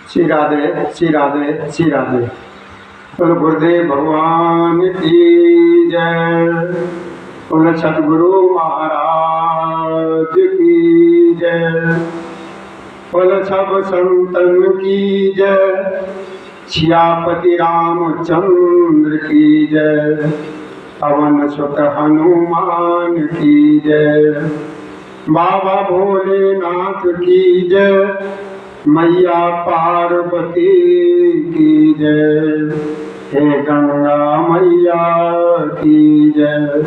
श्री राधे श्री राधे श्री राधे। बोलो गुरुदेव भगवान की जय। बोलो सतगुरु महाराज की जय। बोलो सब संतन की जय। सियापति रामचंद्र की जय। पवन सुत हनुमान की जय। बाबा भोलेनाथ की जय। मैया पार्वती की जय। हे गंगा मैया की जय।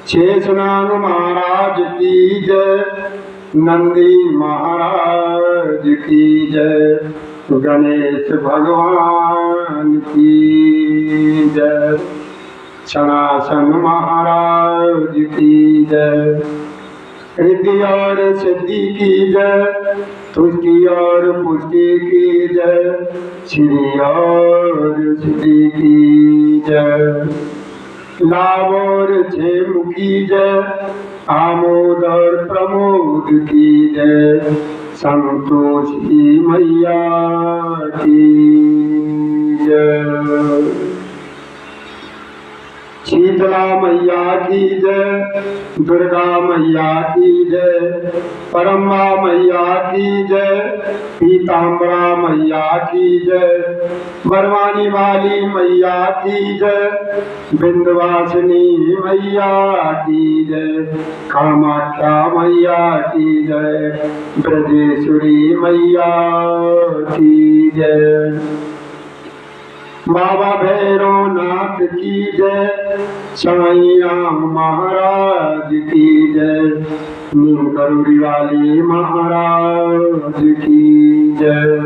शेषनाग महाराज की जय। नंदी महाराज की जय। गणेश भगवान की जय। सनातन महाराज की जय। रिद्धि और सिद्धि की जय। तुष्टि और पुष्टि की जय। श्री और सिद्धि की जय। लाभ और क्षेम की जय। आमोद और प्रमोद की जय। संतोषी मैया की जय। शीतला मैया की जय। दुर्गा मैया की जय। परम्बा मैया की जय। पीताम्बरा मैया की जय। बरवानी वाली मैया की जय। विंध्यवासिनी मैया की जय। कामाख्या मैया की जय। ब्रजेश्वरी मैया की जय। बाबा भैरवनाथ की जय। साईं राम महाराज की जय। नीम करोड़ी वाली महाराज की जय।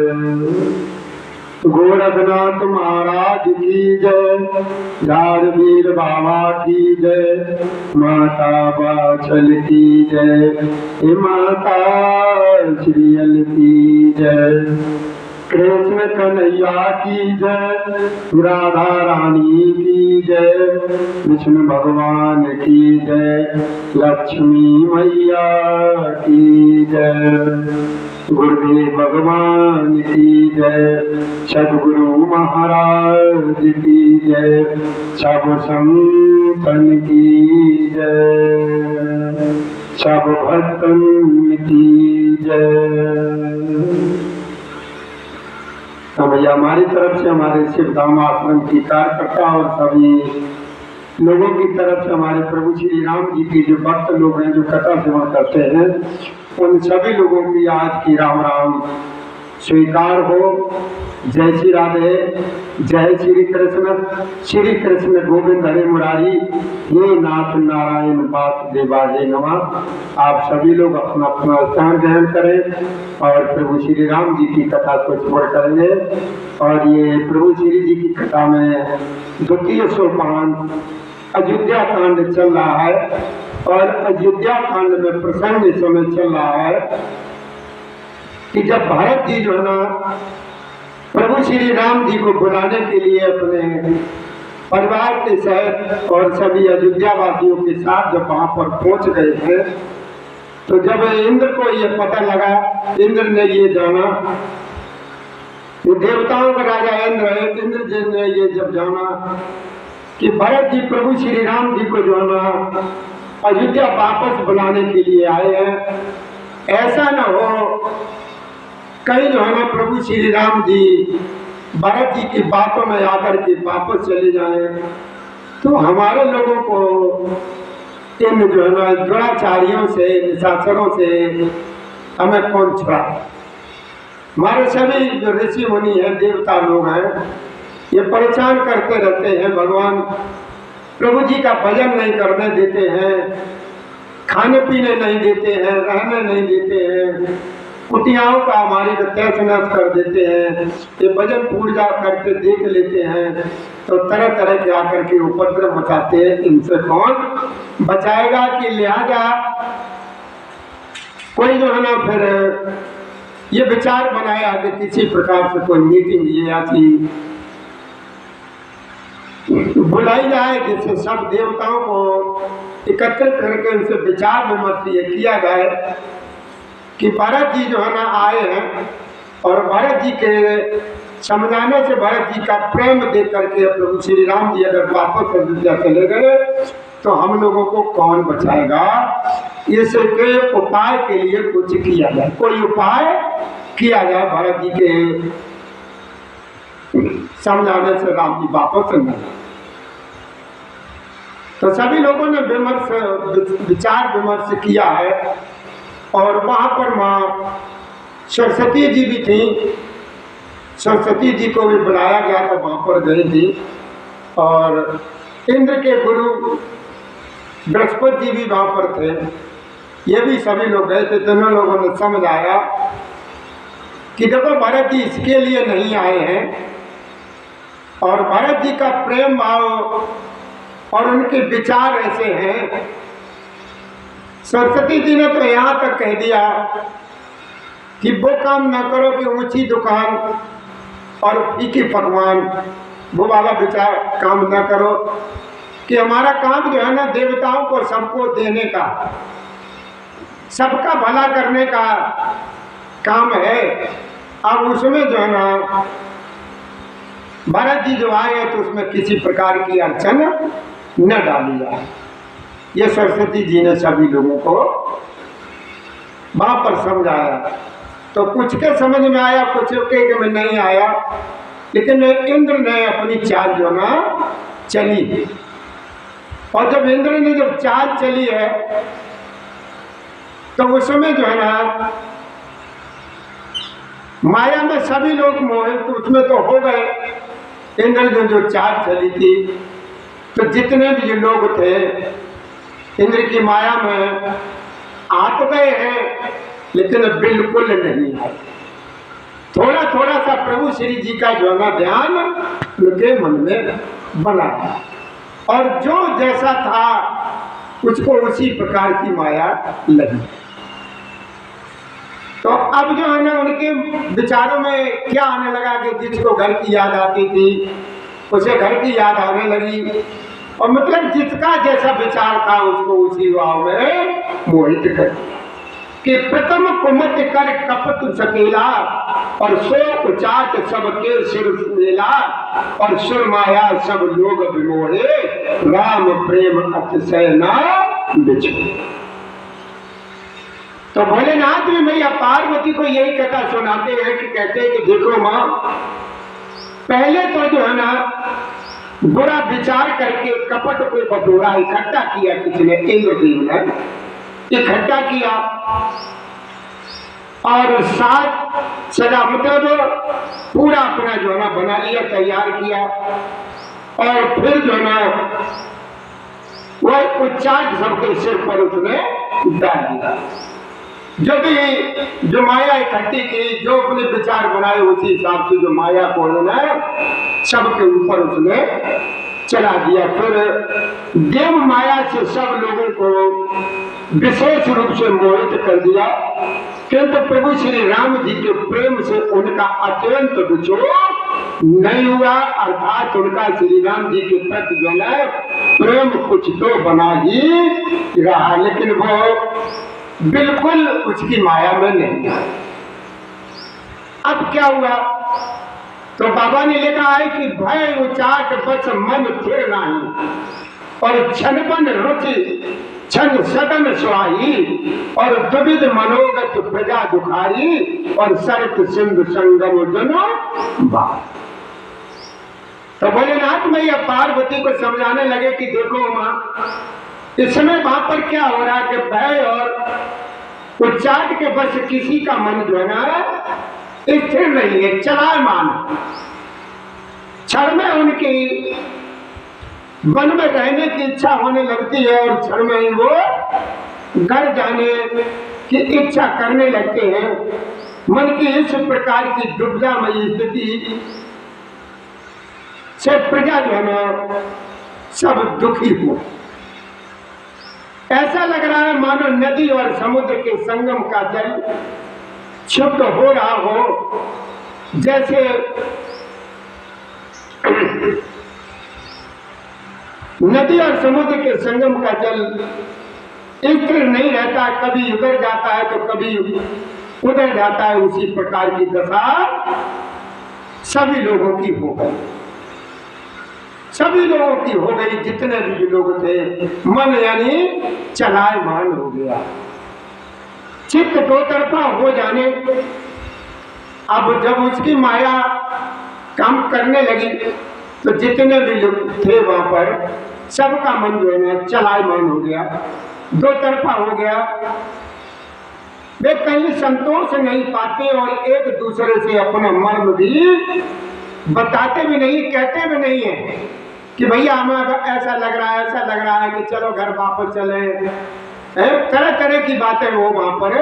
गोरखनाथ महाराज की जय। झारवीर बाबा की जय। माता बाछल की जय। माता श्रीयल की जय। कृष्ण कन्हैया की जय। राधा रानी की जय। विष्णु भगवान की जय। लक्ष्मी मैया की जय। गुरुदेव भगवान की जय। सद्गुरु महाराज की जय। सब संतन की जय। सब भक्तन की जय। भैया हमारी तरफ से हमारे शिव धाम आश्रम की कार्यकर्ता और सभी लोगों की तरफ से हमारे प्रभु श्री राम जी की जो भक्त लोग हैं जो कथा सेवन करते हैं उन सभी लोगों की आज की राम राम स्वीकार हो। जय श्री राधे। जय श्री कृष्ण। श्री कृष्ण गोविंद हरे मुरारी। ये नाथ नारायण वासुदेवाय नमः। आप सभी लोग अपना अपना स्थान ग्रहण करें और प्रभु श्री राम जी की कथा को स्मरण करेंगे। और ये प्रभु श्री जी की कथा में द्वितीय सोपान अयोध्या कांड चल रहा है। और अयोध्या कांड में प्रसंग इस समय चल रहा है कि जब भरत जी जो है ना प्रभु श्री राम जी को बुलाने के लिए अपने परिवार के सहित और सभी अयोध्या वासियों के साथ जब वहां पर पहुंच गए थे तो जब इंद्र को ये पता लगा, इंद्र ने ये जाना, ये देवताओं का राजा इंद्र है, इंद्र जी ने ये जब जाना कि भरत जी प्रभु श्री राम जी को जो है ना अयोध्या वापस बुलाने के लिए आए हैं, ऐसा न हो कहीं जो है ना प्रभु श्री राम जी भरत जी की बातों में आकर के वापस चले जाएं तो हमारे लोगों को इन जो है ना दुराचारियों से निशाचरों से हमें कौन छुड़ा। हमारे सभी जो ऋषि मुनि हैं देवता लोग हैं ये परेशान करते रहते हैं, भगवान प्रभु जी का भजन नहीं करने देते हैं, खाने पीने नहीं देते हैं, रहने नहीं देते हैं, कुटियाओं का हमारी तहस नहस कर देते हैं, ये भजन पूजा करके देख लेते हैं तो तरह तरह के आकर के उपद्रव मचाते हैं। इनसे कौन बचाएगा? कि लिहाजा कोई जो है ना फिर ये विचार बनाया कि किसी प्रकार से कोई मीटिंग ये ऐसी बुलाई जाए जिससे सब देवताओं को एकत्रित करके उनसे विचार विमर्श ये किया जाए कि भरत जी जो है ना आए हैं और भरत जी के समझाने से भरत जी का प्रेम देख करके प्रभु श्री राम जी अगर वापस अयोध्या चले गए तो हम लोगों को कौन बचाएगा। इसके उपाय के लिए कुछ किया जाए, कोई उपाय किया जाए भरत जी के समझाने से राम जी वापस न आए। तो सभी लोगों ने विचार विमर्श किया है और वहां पर माँ सरस्वती जी भी थी, सरस्वती जी को भी बुलाया गया था, वहां पर गई थी और इंद्र के गुरु बृहस्पति जी भी वहां पर थे, ये भी सभी लोग गए थे। दोनों लोगों ने समझ आया कि देखो भरत जी इसके लिए नहीं आए हैं और भरत जी का प्रेम भाव और उनके विचार ऐसे हैं। सरस्वती जी ने तो यहाँ तक कह दिया कि वो काम ना करो कि ऊंची दुकान और फीके पकवान, वो वाला विचार काम ना करो, कि हमारा काम जो है ना देवताओं को सबको देने का, सबका भला करने का काम है। अब उसमें जो है ना भरत जी जो आए तो उसमें किसी प्रकार की अड़चन न डाली जाए। ये सरस्वती जी ने सभी लोगों को वहां पर समझाया। तो कुछ के समझ में आया, कुछ के में नहीं आया, लेकिन इंद्र ने अपनी चाल जो ना चली। और जब इंद्र ने जब चाल चली है तो उसमें जो है ना माया में सभी लोग मोहित तो उसमें तो हो गए। इंद्र ने जो चाल चली थी तो जितने भी लोग थे इंद्र की माया में आ तो गए हैं, लेकिन बिल्कुल नहीं आए। थोड़ा थोड़ा सा प्रभु श्री जी का जो ना ध्यान उनके मन में बना और जो जैसा था उसको उसी प्रकार की माया लगी। तो अब जो है ना उनके विचारों में क्या आने लगा कि जिसको घर की याद आती थी उसे घर की याद आने लगी, और मतलब जिसका जैसा विचार था उसको उसी भाव में मोहित कर दिया कि प्रथम कुमत कर कपट सकेला और शोक चाट सबके सिर मेला और सुर माया सब लोग विमोहे राम प्रेम अतिशय ना बिछे। तो भोलेनाथ में मैया पार्वती को यही कथा सुनाते हैं कि कहते हैं कि देखो माँ, पहले तो जो है ना बुरा विचार करके कपट को बटोरा इकट्ठा किया, किसने? इंद्रदेव ने इकट्ठा किया और साथ सजा मतलब पूरा अपना जो है ना बना लिया, तैयार किया और फिर जो है ना वह उच्चाट सबके सिर पर उसने डाल दिया। जो भी जो माया इकट्ठी की, जो अपने विचार बनाए उसी हिसाब से जो माया को उन्होंने सबके ऊपर उसने चला दिया। फिर देव माया से सब लोगों को विशेष रूप से मोहित कर दिया, किंतु प्रभु श्री राम जी के प्रेम से उनका अत्यंत विचोर नहीं हुआ, अर्थात उनका श्री राम जी के प्रति जो है प्रेम कुछ तो बना ही रहा, लेकिन वो बिल्कुल उसकी माया में नहीं। अब क्या हुआ? तो बाबा ने लिखा है कि भय उचाट बस मन फिर नहीं और क्षणपन रुचि क्षण सदन स्वाही और दुविध मनोगत प्रजा दुखारी और सर्त सिंधु संगम जनो बात। तो भोलेनाथ मैया पार्वती को समझाने लगे कि देखो माँ, इस समय वहां पर क्या हो रहा है कि भय और उच्चाट के बस किसी का मन जो है ना स्थिर नहीं है, चलायमान। क्षण में उनकी वन में रहने की इच्छा होने लगती है और क्षण में ही वो घर जाने की इच्छा करने लगते हैं। मन की इस प्रकार की दुविधामयी स्थिति से प्रजा जो है ना सब दुखी हो। ऐसा लग रहा है मानो नदी और समुद्र के संगम का जल शुद्ध हो रहा हो, जैसे नदी और समुद्र के संगम का जल स्थिर नहीं रहता, कभी उधर जाता है तो कभी उधर जाता है। उसी प्रकार की दशा सभी लोगों की हो गई, सभी लोगों की हो गई। जितने भी लोग थे, मन यानी चलायमान हो गया, चित्त दो तरफा हो जाने। अब जब उसकी माया काम करने लगी तो जितने भी लोग थे वहां पर, सबका मन जो है ना चलायमान हो गया, दो तरफा हो गया। वे कहीं संतोष नहीं पाते और एक दूसरे से अपना मर्म भी बताते भी नहीं, कहते भी नहीं है कि भैया हमें ऐसा लग रहा है, ऐसा लग रहा है कि चलो घर वापस चले। तरह तरह की बातें वो वहां पर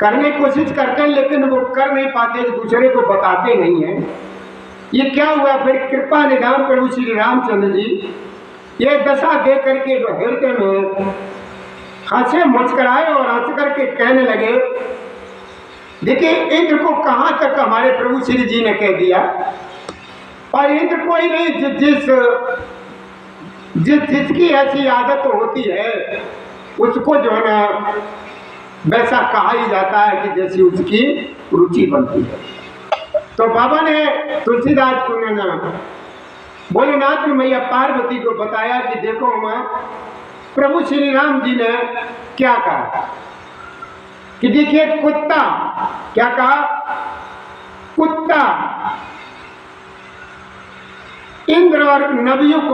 करने की कोशिश करते हैं, लेकिन वो कर नहीं पाते, एक दूसरे को बताते नहीं है। ये क्या हुआ फिर? कृपा निधान प्रभु श्री रामचंद्र जी ये दशा दे करके हृदय में हंसे, मुस्कुराए और हंस करके कहने लगे, देखिए इंद्र को कहाँ तक हमारे प्रभु श्री जी ने कह दिया। और इंद्र कोई नहीं, जिसकी ऐसी आदत होती है उसको जो है ना वैसा कहा ही जाता है कि जैसी उसकी रुचि बनती है। तो बाबा ने तुलसीदास ने भोलेनाथ ने मैया पार्वती को बताया कि देखो मां, प्रभु श्री राम जी ने क्या कहा कि देखिए कुत्ता, क्या कहा? कुत्ता इंद्र और नवयुग,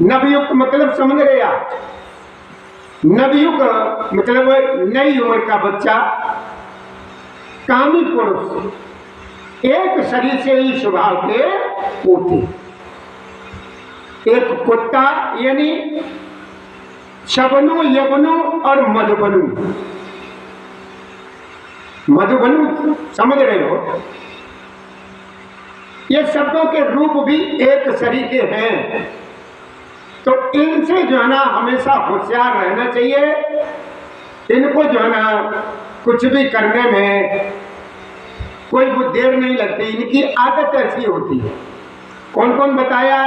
नवयुग मतलब समझ रहे आप? नवयुग मतलब नई उम्र का बच्चा, कामी पुरुष, एक शरीर से ही स्वभाव के होते। एक कुत्ता यानी शबनु, यवनु और मधुबनु। मधुबनु समझ रहे हो? ये शब्दों के रूप भी एक शरीर के हैं। तो इनसे जो है ना हमेशा होशियार रहना चाहिए। इनको जो है ना कुछ भी करने में कोई वो देर नहीं लगती, इनकी आदत ऐसी होती है। कौन कौन बताया?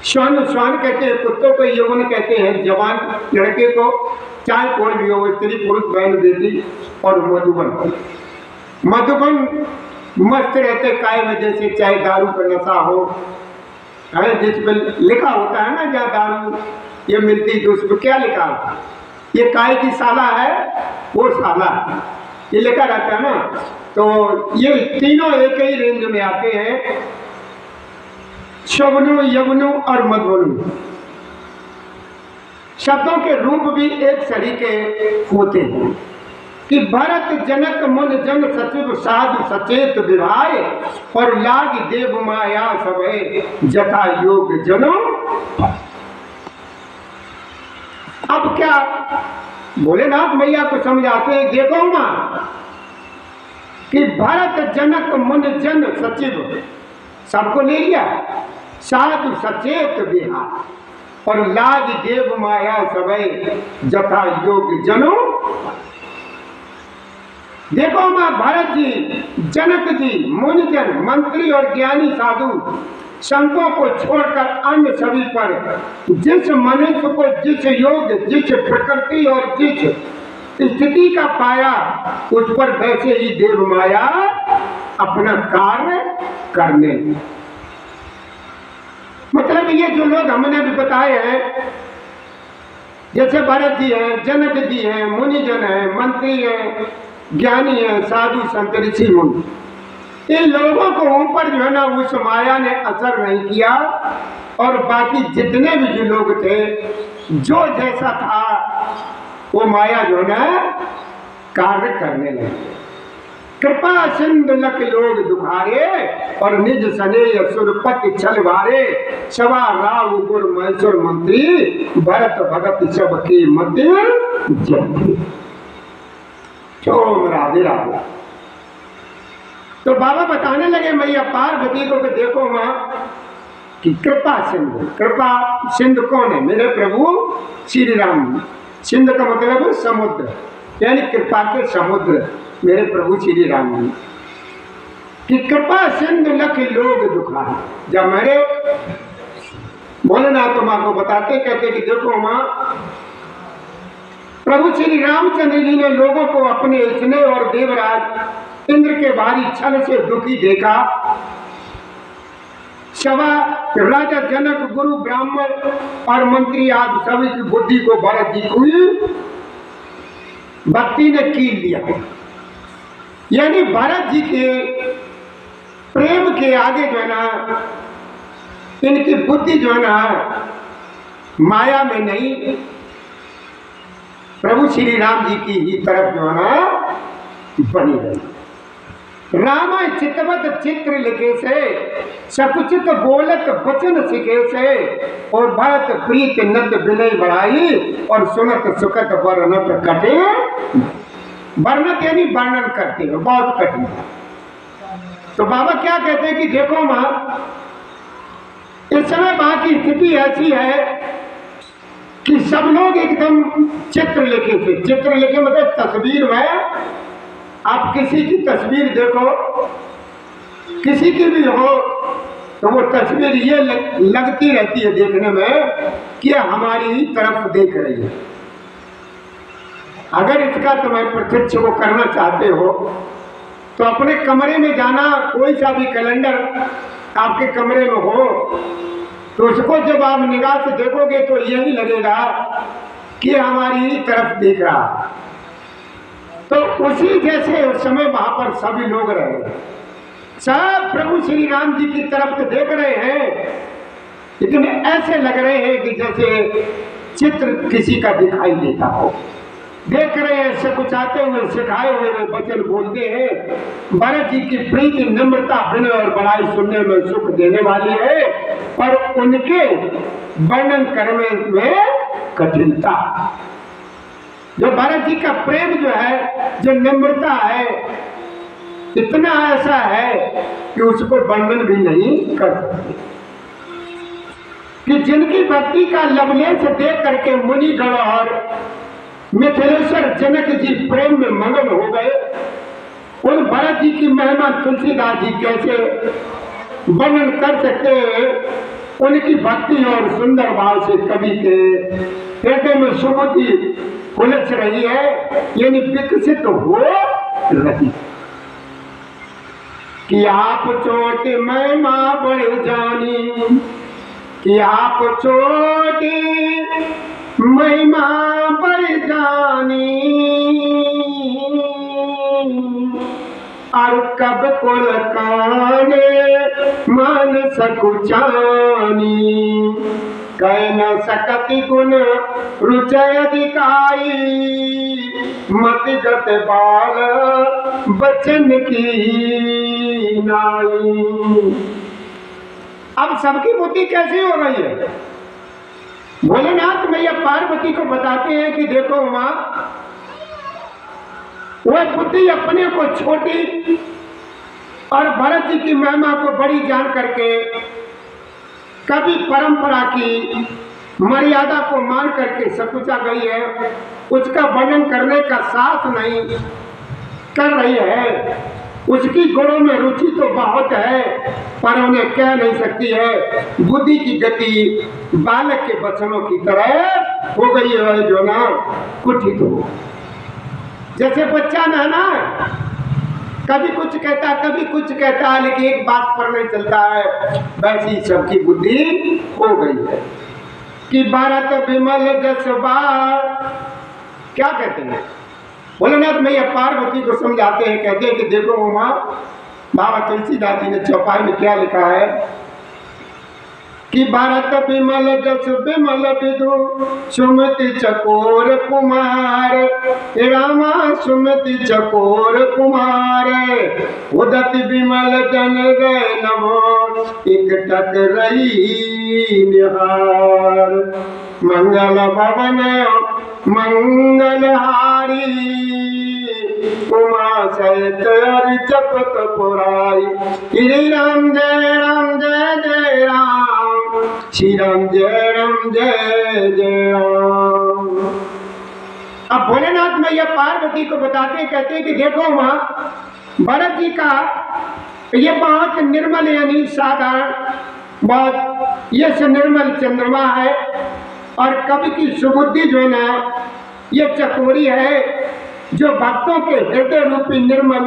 श्वान, श्वान कहते हैं कुत्तों को, यौवन कहते हैं जवान लड़के को, चाहे कोई भी हो, स्त्री पुरुष बहन बेटी। और मधुबन, मधुबन मस्त रहते काय वजह से, चाहे दारू का नशा हो, जिस पर लिखा होता है ना जहाँ दारू ये मिलती तो उस पर क्या लिखा होता है? ये काय की साला है, वो साला है, ये लिखा रहता है ना। तो ये तीनों एक ही रेंज में आते हैं, शवनु, यवनु और मधुबनु। शब्दों के रूप भी एक शरीर के होते हैं कि भरत जनक मुन जन सचिव साधु सचेत विभाय और लाग देव माया सबे जथा योग जनो। अब क्या भोलेनाथ मैया को समझाते हैं, देखो मां कि भरत जनक मुन जन सचिव सबको ले लिया, साधु सचेत विहार और लाग देव माया सबे जथा योग जनो। देखो मां भरत जी, जनक जी, मुनिजन, मंत्री और ज्ञानी साधु संतों को छोड़कर अन्य सभी पर जिस मनुष्य को जिस योग, जिस प्रकृति और जिस स्थिति का पाया, उस पर वैसे ही देव माया अपना कार्य करने। मतलब ये जो लोग हमने भी बताए हैं, जैसे भरत जी हैं, जनक जी हैं, मुनिजन हैं, मंत्री हैं, ज्ञानी है, साधु संत ऋषि मुनि, इन लोगों को ऊपर जो है ना उस माया ने असर नहीं किया। और बाकी जितने भी जो लोग थे, जो जैसा था वो माया जो है ना कार्य करने लगे। कृपा सिंधु लख लोग दुखारे और निज सने सुरपति छल भारे, सवा राव गुर महेश्वर मंत्री भरत भगत सबकी मध्य जय। ओम राधे राधे। तो बाबा बताने लगे मैया पार्वती को कि देखो मां कि कृपा सिंधु, कृपा सिंधु कौन है? मेरे प्रभु श्री राम। सिंधु का मतलब समुद्र, यानी कृपा के समुद्र मेरे प्रभु श्री राम जी कि कृपा सिंधु लख लोग दुखा। जब मेरे भोलेनाथ तो माँ को बताते, कहते कि देखो माँ, प्रभु श्री रामचंद्र जी ने लोगों को अपने स्नेह और देवराज इंद्र के भारी छल से दुखी देखा। सभा राजा जनक, गुरु, ब्राह्मण और मंत्री आदि सभी की बुद्धि को भरत जी हुई भक्ति ने कील लिया। यानी भरत जी के प्रेम के आगे जो है ना, इनकी बुद्धि जो है ना माया में नहीं, प्रभु श्री राम जी की ही तरफ जो है ना बनी रही। रामाय चितवत चित्र लिखे से, सकुचित बोलत वचन सिखे से, और भरत प्रीत नत विनय बढ़ाई, और सुनत सुखत वर्णत कटे। वर्णत यानी वर्णन करते हो, बहुत कठिन। तो बाबा क्या कहते हैं कि देखो माँ, इस समय वहां की स्थिति ऐसी है कि सब लोग एकदम चित्र लिखे थे। चित्र लिखे मतलब तस्वीर में, आप किसी की तस्वीर देखो, किसी की भी हो, तो वो तस्वीर ये लगती रहती है देखने में कि हमारी ही तरफ देख रही है। अगर इसका तुम्हें प्रत्यक्ष वो करना चाहते हो तो अपने कमरे में जाना, कोई सा भी कैलेंडर आपके कमरे में हो, तो उसको जब आप निगाह से देखोगे तो यही लगेगा कि हमारी ही तरफ देख रहा। तो उसी जैसे उस समय वहां पर सभी लोग रहे, सब प्रभु श्री राम जी की तरफ तो देख रहे हैं, लेकिन ऐसे लग रहे हैं कि जैसे चित्र किसी का दिखाई देता हो। देख रहे हैं, सकुचाते हुए, सिखाए हुए वचन बोलते हैं। भरत जी की प्रीति, नम्रता, विनय और बड़ाई सुनने में सुख देने वाली है, और उनके वर्णन करने में कठिनता। जो भरत जी का प्रेम जो है, जो नम्रता है, इतना ऐसा है कि उसको वर्णन भी नहीं कर सकते। कि जिनकी भक्ति का लवलेश देख करके मुनिगण और मिथिलेश्वर जनक जी प्रेम में मगन हो गए, उन भरत जी की महिमा तुलसीदास जी कैसे वर्णन कर सकते हैं। उनकी भक्ति और सुंदर भाव से कवि के हृदय में सुमति उलझ रही है, यानी विकसित हो रही। कि आप चोट महिमा बढ़ जानी, कि आप चोट महिमा बढ़ जानी, और कब कुल काने मन सकुचानी, कह न सकति गुण रुचय अधिकाई, मति गत बाल बचन की नाई। अब सबकी बुद्धि कैसी हो गई है? भोलेनाथ मैया पार्वती को बताते हैं कि देखो माँ, वह बुद्धि अपने को छोटी और भरत जी की महिमा को बड़ी जान करके कभी परंपरा की मर्यादा को मान करके सकुचा गई है। उसका वर्णन करने का साहस नहीं कर रही है। उसकी गुणों में रुचि तो बहुत है, पर उन्हें कह नहीं सकती है। बुद्धि की गति बालक के बचनों की तरह हो गई है, जो ना कुटित हो। जैसे बच्चा ना कभी कुछ कहता, कभी कुछ कहता है, लेकिन एक बात पर नहीं चलता है, वैसी सबकी बुद्धि हो गई है। कि भारत विमल जसबार, क्या कहते हैं भोलेनाथ मैया पार्वती को समझाते हैं, कहते हैं कि देखो माँ, बाबा तुलसीदास जी ने चौपाई में क्या लिखा है कि भारत विमल जस विमल विदु सुमति चकोर कुमार, रामा सुमति चकोर कुमार, उदति विमल जन गए नमो इकटक रही निहार, मंगल भवन मंगलहारी, उमा सहित हरि जपत पुराई, श्री राम जय जय राम, श्री राम जय जय राम। अब भोलेनाथ मैया पार्वती को बताते कहते हैं कि देखो माँ, भरत जी का ये बहुत निर्मल यानी साधारण, बहुत ये निर्मल चंद्रमा है, और कवि की सुबुद्धि जो है ना ये चकोरी है, जो भक्तों के हृदय रूपी निर्मल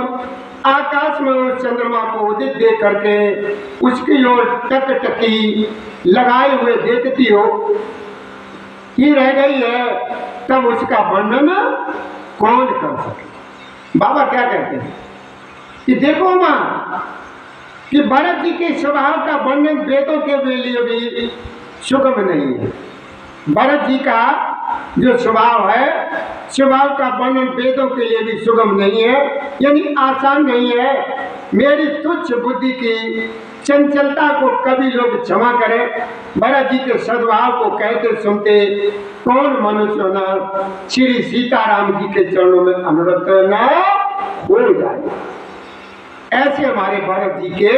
आकाश में उस चंद्रमा को उदित देख करके उसकी ओर टकटकी लगाए हुए देखती हो, ये रह गई है, तब उसका वर्णन कौन कर सके। बाबा क्या कहते हैं कि देखो मां कि भरत जी के स्वभाव का वर्णन वेदों के लिए भी सुगम नहीं है। भरत जी का जो स्वभाव है, स्वभाव का वर्णन वेदों के लिए भी सुगम नहीं है, यानी आसान नहीं है। मेरी तुच्छ बुद्धि की चंचलता को कभी लोग क्षमा करें। भरत जी के सद्भाव को कहते सुनते कौन मनुष्य न श्री सीताराम जी के चरणों में अनुरक्त न हो जाए। ऐसे हमारे भरत जी के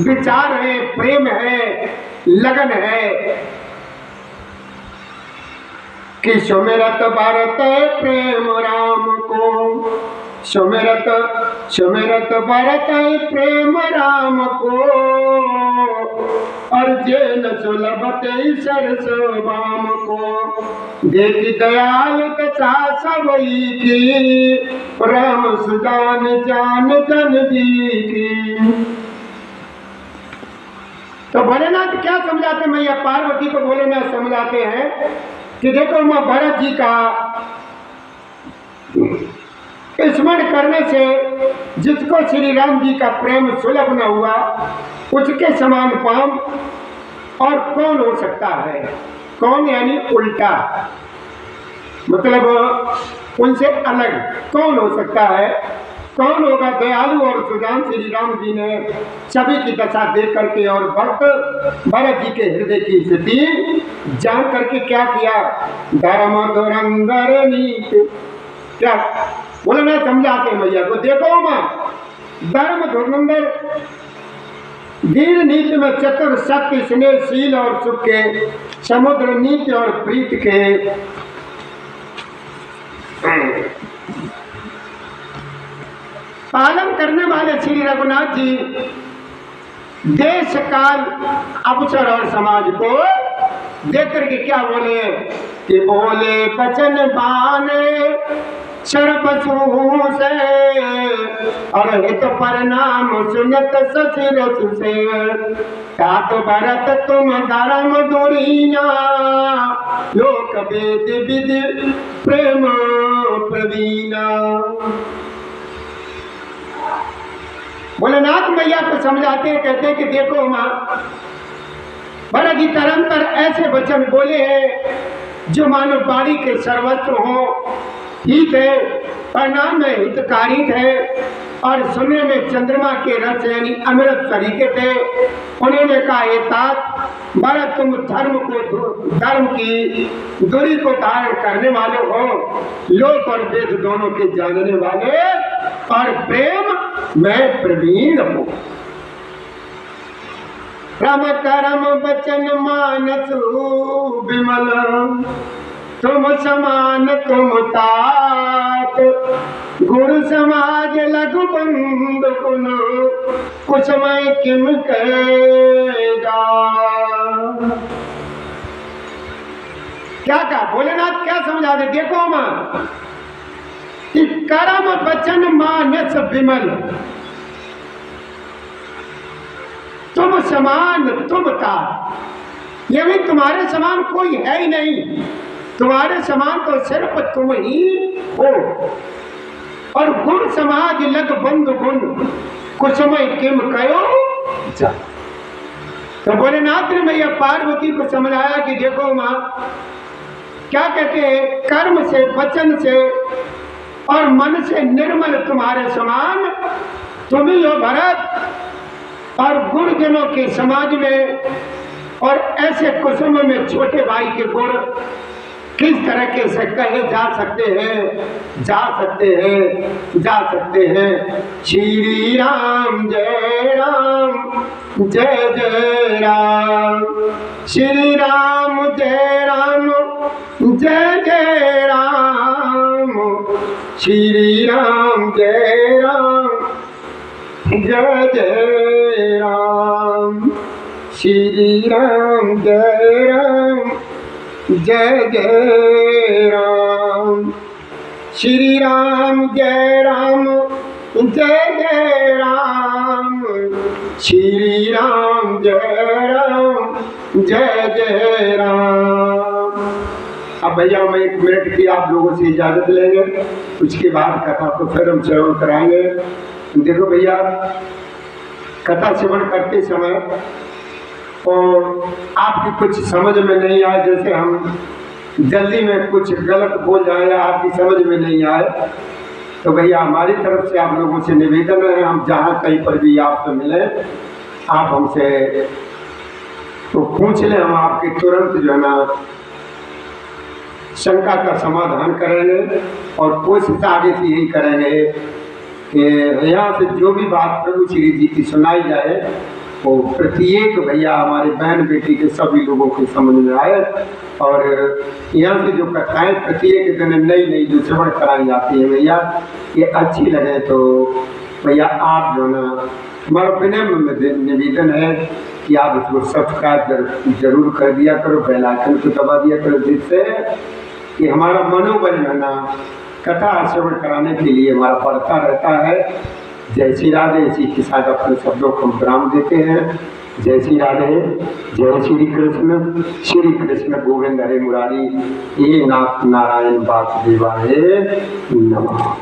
विचार है, प्रेम है, लगन है कि सुमिरत भरत प्रेम राम को, सुमिरत भरत प्रेम राम को, और जेन सुलभते सरस बाम को, देखी दयाल कथा सबई की, राम सुजान जान जन जी की। तो भोलेनाथ क्या समझाते, मैया पार्वती को भोलेनाथ समझाते हैं कि देखो मां भरत जी का स्मरण करने से जिसको श्री राम जी का प्रेम सुलभ न हुआ उसके समान पाम और कौन हो सकता है। कौन यानी उल्टा, मतलब उनसे अलग कौन हो सकता है। कौन होगा दयालु और सुजान। श्री राम जी ने सभी की दशा देख करके और भक्त भरत जी के हृदय की स्थिति जान करके क्या किया, धर्म धुरंधर नीत, क्या बोले ना समझाते मैया को, देखो मां धर्म धुरंधर वीर नीति में चतुर सत्य स्नेहशील और सुख के समुद्र नीति और प्रीत के पालन करने वाले श्री रघुनाथ जी देश काल अवसर और समाज को देख करके क्या बोले कि बोले बचन बाने सर्वसु से, और हित परिणाम सुनत सचिरस से, तात भरत तुम धर्म दुरीना, लोक वेद विधि प्रेम प्रवीणा। भोलेनाथ मैया को समझाते हैं, कहते हैं कि देखो मां भरत जी तरंतर ऐसे वचन बोले हैं जो मानव वाणी के सर्वत्र हो, हित है, परिणाम में हितकारी थे, और सुनने में चंद्रमा के रस यानी अमृत तरीके थे। उन्होंने कहा ये तात भरत तुम धर्म की दूरी को धारण करने वाले हो, लोक और वेद दोनों के जानने वाले, और प्रेम में प्रवीण हो। रम करम बचन मानस विमल, तुम समान तुम तात, गुरु समाज लघु बंधु कुन, कुछ मैं किम कहेगा। क्या कहा भोलेनाथ, क्या समझा दे, देखो मां कि करम बचन मानस विमल, तुम समान तुम तात, ये भी तुम्हारे समान कोई है ही नहीं, तुम्हारे समान तो सिर्फ तुम ही हो। और गुण समाज लग बंधु गुण, कुसमय किम कयो जा। तो भोलेनाथ ने मैया पार्वती को समझाया कि देखो मां क्या कहते हैं, कर्म से वचन से और मन से निर्मल तुम्हारे समान तुम ही हो भरत, और गुणजनों के समाज में और ऐसे कुसुम में छोटे भाई के गुण किस तरह के से कहे जा सकते हैं, जा सकते हैं, जा सकते हैं। श्री राम जय राम जय जय राम, श्री राम जय राम जय जय राम, श्री राम जय राम जय जय राम, श्री राम जय राम, जय जय राम, श्री राम जय राम, जय जय राम, श्री राम जय राम, जय जय राम। अब भैया मैं 1 मिनट की आप लोगों से इजाजत लेंगे, उसके बाद कथा को फिर हम श्रवण कराएंगे। देखो भैया, कथा श्रवण करते समय और आपकी कुछ समझ में नहीं आए, जैसे हम जल्दी में कुछ गलत बोल जाए या आपकी समझ में नहीं आए, तो भैया हमारी तरफ से आप लोगों से निवेदन है, हम जहाँ कहीं पर भी आपसे मिले आप हमसे तो पूछ लें, हम आपके तुरंत जो है ना शंका का समाधान करेंगे। और कोशिश आगे से यही करेंगे कि यहाँ से जो भी बात प्रभु श्री जी की सुनाई जाए वो प्रत्येक भैया हमारे बहन बेटी के सभी लोगों के समझ में आए। और यहाँ से जो कथाएं प्रत्येक दिन नई नई जो श्रवण कराई जाती है भैया, ये अच्छी लगे तो भैया आप जो ना हमारा विनम्र निवेदन है कि आप इसको सब्सक्राइब जरूर कर दिया करो, बेल आइकन को दबा दिया करो, जिससे कि हमारा मनोबल जो है ना कथा श्रवण कराने के लिए हमारा बढ़ता रहता है। जय श्री राधे। इसी के साथ अपने शब्दों को विराम देते हैं। जय श्री राधे, जय श्री कृष्ण गोविंद हरे मुरारी, हे नाथ नारायण वासुदेवाय नमः।